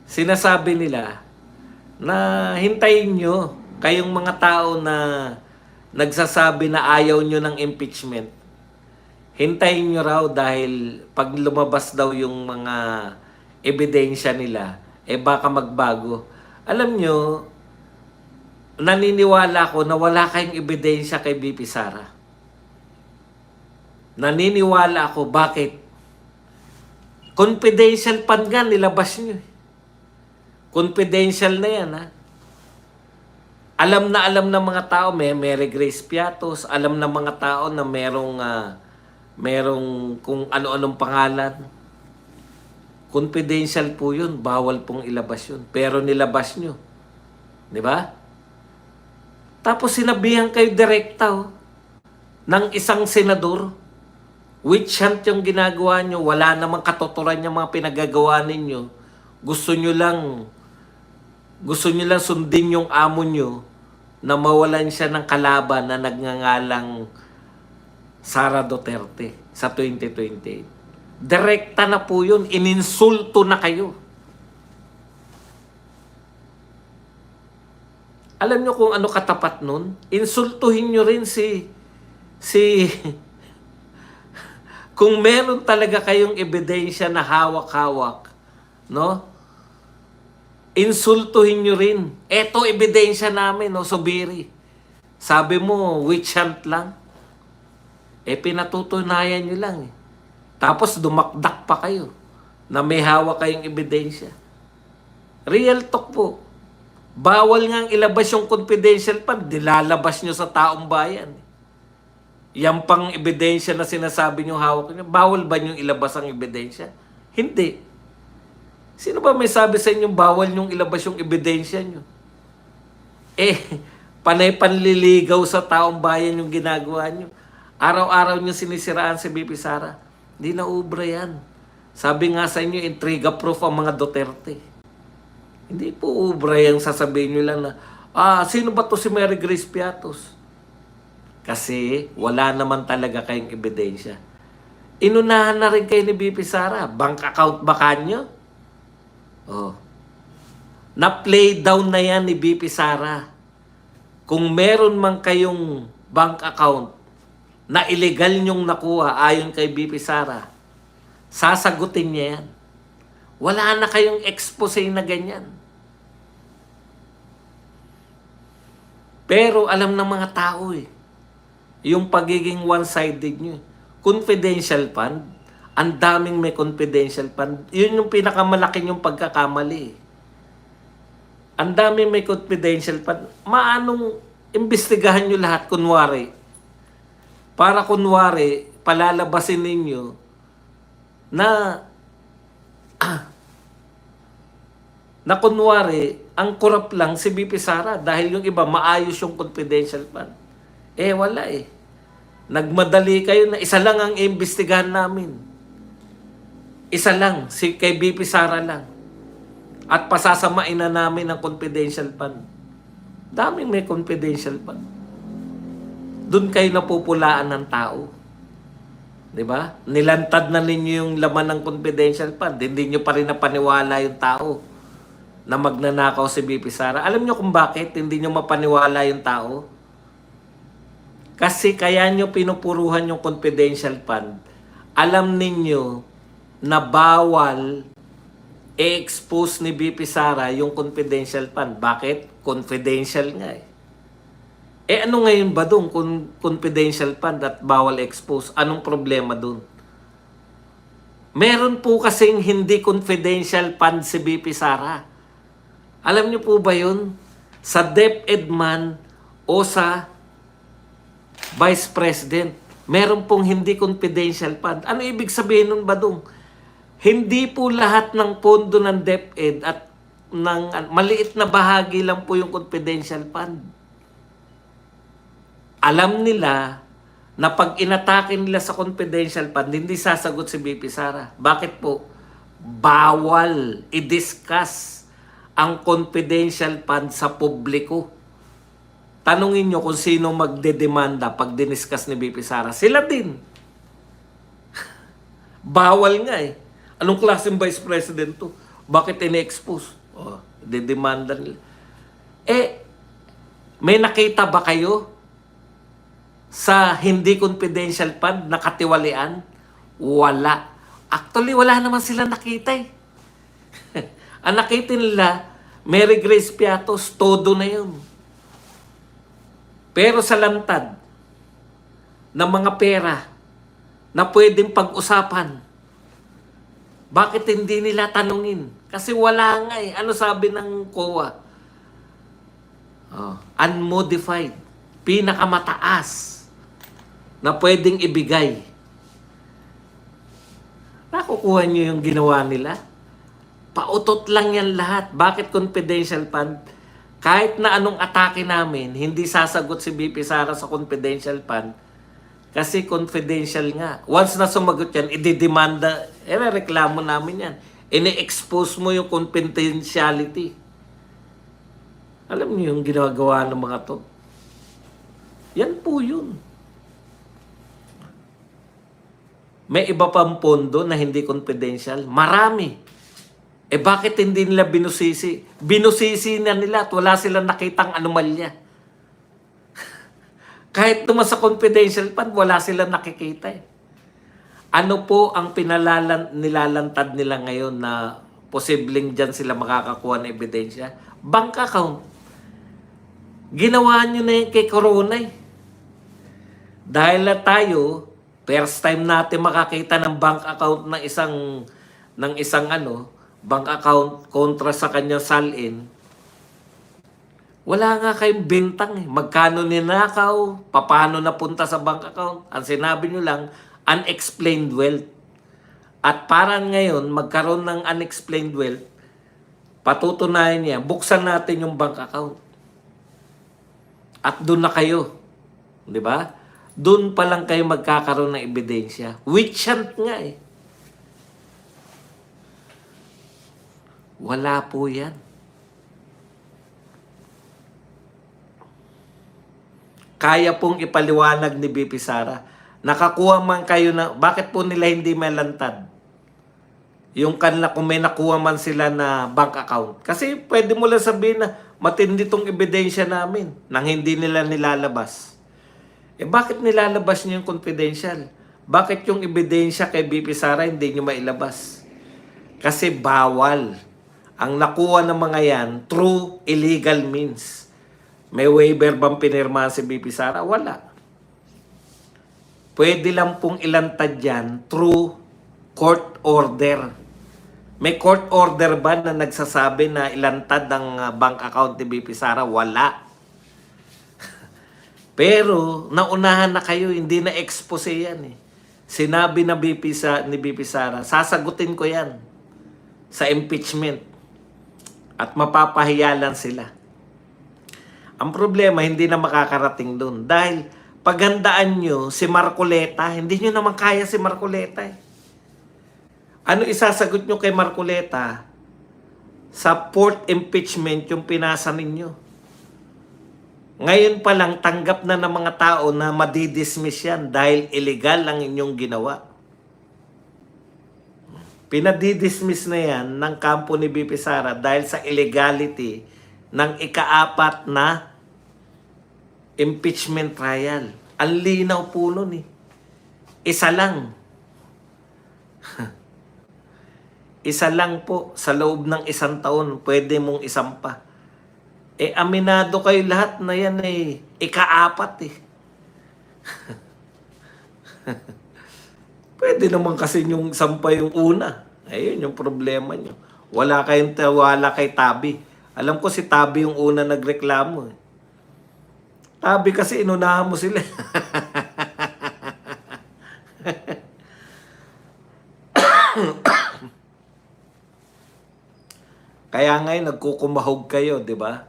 sinasabi nila na hintayin nyo, kayong mga tao na nagsasabi na ayaw nyo ng impeachment, hintayin nyo raw dahil pag lumabas daw yung mga ebidensya nila, baka magbago. Alam nyo, naniniwala ko na wala kayong ebidensya kay BP Sara. Naniniwala ako, bakit? Confidential pan nga, nilabas nyo. Confidential na yan, ha? Alam ng mga tao, may Mary Grace Piatos, alam ng mga tao na merong kung ano-anong pangalan. Confidential po yun, bawal pong ilabas yun. Pero nilabas nyo. Di ba? Tapos sinabihan kayo direkta ng isang senador. Witch hunt yung ginagawa nyo. Wala namang katotoran yung mga pinagagawa ninyo. Gusto nyo lang sundin yung amo nyo na mawalan siya ng kalaban na nagngangalang Sara Duterte sa 2028. Direkta na po yun. Ininsulto na kayo. Alam nyo kung ano katapat nun? Insultuhin nyo rin si kung meron talaga kayong ebidensya na hawak-hawak, no? Insultuhin nyo rin. Eto ebidensya namin, no, Subiri. Sabi mo, witch hunt lang. Pinatutunayan nyo lang. Tapos dumakdak pa kayo na may hawak kayong ebidensya. Real talk po. Bawal nga ilabas yung confidential pa, dilalabas nyo sa taong bayan. Yan pang ebidensya na sinasabi nyo hawak nyo, bawal ba nyo ilabas ang ebidensya? Hindi. Sino ba may sabi sa inyo bawal nyo ilabas yung ebidensya nyo? Panay panliligaw sa taong bayan yung ginagawa nyo. Araw-araw nyo sinisiraan si BP Sara. Hindi na ubra yan. Sabi nga sa inyo, intriga proof ang mga Duterte. Hindi po ubra yan, sasabihin nyo lang na, sino ba to si Mary Grace Piatos? Kasi wala naman talaga kayong ebidensya. Inunahan na rin kayo ni BP Sara. Bank account ba kanyo? Na-play down na yan ni BP Sara. Kung meron man kayong bank account na illegal nyong nakuha ayon kay BP Sara, sasagutin niya yan. Wala na kayong expose na ganyan. Pero alam ng mga tao yung pagiging one-sided nyo. Confidential fund, ang daming may confidential fund. Yun yung pinakamalaki yung pagkakamali. Ang daming may confidential fund. Maanong imbestigahan nyo lahat, kunwari. Para kunwari, palalabasin ninyo na kunwari, ang korap lang si BP Sara dahil yung iba maayos yung confidential fund. Wala Nagmadali kayo na isa lang ang imbestigahan namin. Isa lang, si kay BP Sara lang. At pasasamain na namin ang confidential fund. Daming may confidential fund. Doon kayo napupulaan ng tao. 'Di ba? Nilantad na ninyo yung laman ng confidential fund. Hindi nyo pa rin napaniwala yung tao na magnanakaw si BP Sara. Alam nyo kung bakit hindi nyo mapaniwala yung tao? Kasi kaya nyo pinupuruhan yung confidential fund. Alam ninyo na bawal i-expose ni BP Sara yung confidential fund. Bakit? Confidential nga ano ngayon ba doon kung confidential fund at bawal expose? Anong problema doon? Meron po kasing hindi confidential fund si BP Sara. Alam niyo po ba yun? Sa DepEd man o sa Vice President, meron pong hindi confidential fund. Ano ibig sabihin nun ba doon? Hindi po lahat ng pondo ng DepEd at maliit na bahagi lang po yung confidential fund. Alam nila na pag inatake nila sa confidential fund, hindi sasagot si BP Sara. Bakit po? Bawal i-discuss ang confidential fund sa publiko. Tanungin nyo kung sino magdedemanda pag diniscuss ni BP Sara. Sila din. Bawal nga Anong klaseng vice president to? Bakit ini-expose? O, didemanda nila. Eh, may nakita ba kayo sa hindi confidential fund na katiwalian? Wala. Actually, wala naman sila nakita eh. Ang nakita nila, Mary Grace Piatos, todo na yun. Pero sa lantad ng mga pera na pwedeng pag-usapan, bakit hindi nila tanungin? Kasi wala nga eh. Ano sabi ng COA? Unmodified. Pinakamataas na pwedeng ibigay. Nakukuha nyo yung ginawa nila? Pautot lang yan lahat. Bakit confidential fund? Kahit na anong atake namin, hindi sasagot si BP Sara sa confidential fund. Kasi confidential nga. Once na sumagot yan, ididemanda, reklamo namin yan. Ini-expose mo yung confidentiality. Alam niyo yung ginagawa ng mga to? Yan po yun. May iba pang pondo na hindi confidential? Marami. Eh bakit hindi nila binusisi? Binusisi na nila at wala silang nakitang anomalya. Kahit naman sa confidential fund, wala silang nakikita eh. Ano po ang nilalantad nila ngayon na posibleng dyan sila makakakuha ng ebidensya? Bank account. Ginawa nyo na yun kay Corona eh. Dahil na tayo, first time natin makakita ng bank account ng isang bank account kontra sa kanyang salin. Wala nga kayong bintang eh. Magkano ninakaw, paano napunta sa bank account. Ang sinabi nyo lang, unexplained wealth. At parang ngayon, magkaroon ng unexplained wealth, patutunayan niya, buksan natin yung bank account. At doon na kayo. Di ba? Doon pa lang kayo magkakaroon ng ebidensya. Witch hunt nga eh. Wala po yan. Kaya pong ipaliwanag ni BP Sara. Nakakuha man kayo na, bakit po nila hindi malantad? Yung kanila, kung may nakuha man sila na bank account. Kasi pwede mo lang sabihin na matindi tong ebidensya namin nang hindi nila nilalabas. Eh bakit nilalabas niyo yung confidential? Bakit yung ebidensya kay BP Sara hindi niyo mailabas? Kasi bawal. Ang nakuha ng mga yan through illegal means. May waiver bang pinirmahan si BP Sara? Wala. Pwede lang pong ilantad yan through court order. May court order ba na nagsasabi na ilantad ang bank account ni BP Sara? Wala. Pero naunahan na kayo, hindi na expose yan eh. Sinabi na ni BP Sara, sasagutin ko yan sa impeachment at mapapahiyalan sila. Ang problema, hindi na makakarating doon. Dahil paghandaan nyo si Marcoleta, hindi nyo naman kaya si Marcoleta eh. Ano isasagot nyo kay Marcoleta? Sa fourth impeachment yung pinasa ninyo. Ngayon pa lang tanggap na ng mga tao na madidismiss yan dahil illegal ang inyong ginawa. Pinadidismiss na yan ng kampo ni BP Sara dahil sa illegality ng ika-4 na impeachment trial. Ang linaw po nun eh. Isa lang. Isa lang po sa loob ng 1 taon pwede mong isampa. Eh aminado kayo lahat na yan eh ika-4 eh. Pwede naman kasi yung sampa yung una. Ayun yung problema nyo. Wala kayong tawala kay Tabi. Alam ko si Tabi yung una nagreklamo eh. Tabi kasi inunahan mo sila. Kaya ngayon nagkukumahog kayo, di ba?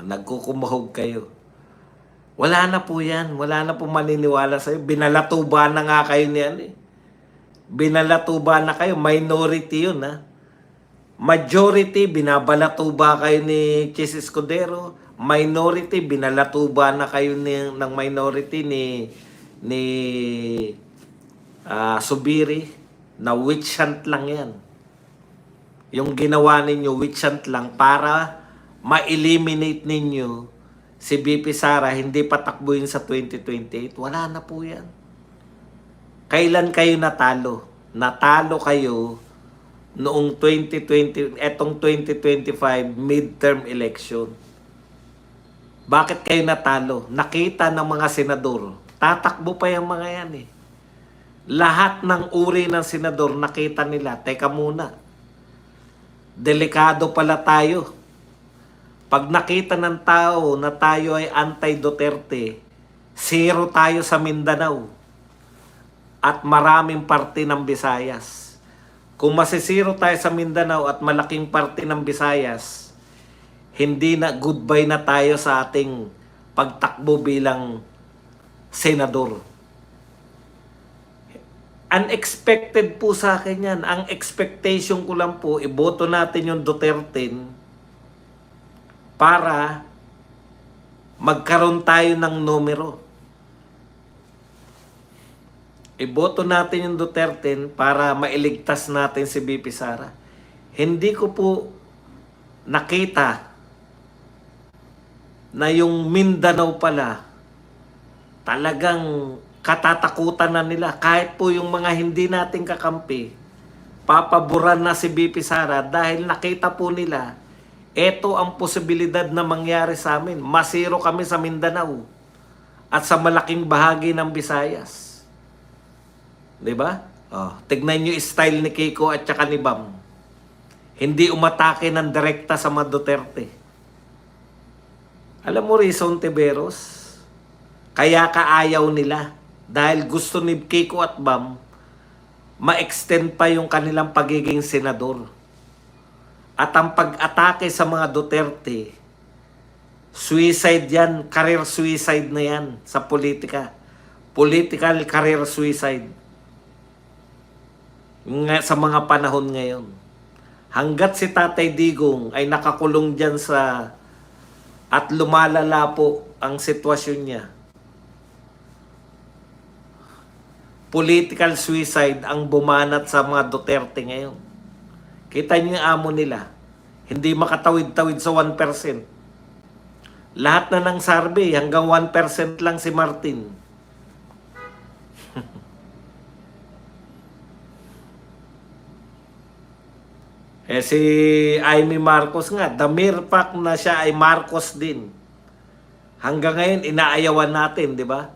Nagkukumahog kayo. Wala na po yan. Wala na po maniniwala sa'yo. Binalatuba na nga kayo niyan eh. Binalatuba na kayo. Minority yun ha. Majority, binabalatuba kayo ni Chis Escudero. Minority, binalatuba na kayo ng minority ni Subiri. Na witch hunt lang yan. yung ginawa ninyo witch hunt lang para ma-eliminate ninyo si BP Sara, hindi patakbuhin sa 2028. Wala na po yan. Kailan kayo natalo? Natalo kayo noong 2020, etong 2025 midterm election. Bakit kayo natalo? Nakita ng mga senador. Tatakbo pa yung mga yan eh. Lahat ng uri ng senador nakita nila. Teka muna. Delikado pala tayo. Pag nakita ng tao na tayo ay anti-Duterte, zero tayo sa Mindanao. At maraming parte ng Visayas. Kung masisiro tayo sa Mindanao at malaking parte ng Visayas, hindi na goodbye na tayo sa ating pagtakbo bilang senador. Unexpected po sa akin yan. Ang expectation ko lang po, iboto natin yung Duterte para magkaroon tayo ng numero. Iboto natin yung Duterte para mailigtas natin si BP Sara. Hindi ko po nakita na yung Mindanao pala talagang katatakutan na nila. Kahit po yung mga hindi nating kakampi, papaboran na si BP Sara dahil nakita po nila, eto ang posibilidad na mangyari sa amin. Masiro kami sa Mindanao at sa malaking bahagi ng Visayas. Diba? Oh, tignan nyo yung style ni Kiko at saka ni Bam. Hindi umatake ng direkta sa mga Duterte. Alam mo, Rizon Tiberos, kaya kaayaw nila dahil gusto ni Kiko at Bam ma-extend pa yung kanilang pagiging senador. At ang pag-atake sa mga Duterte, suicide yan, career suicide na yan sa politika. Political career suicide. Sa mga panahon ngayon. Hanggat si Tatay Digong ay nakakulong dyan sa at lumalala po ang sitwasyon niya, political suicide ang bumanat sa mga Duterte ngayon. Kita niyo yung amo nila. Hindi makatawid-tawid sa 1%. Lahat na ng survey, hanggang 1% lang si Martin. Si Amy Marcos nga, the mere fact na siya ay Marcos din. Hanggang ngayon, inaayawan natin, di ba?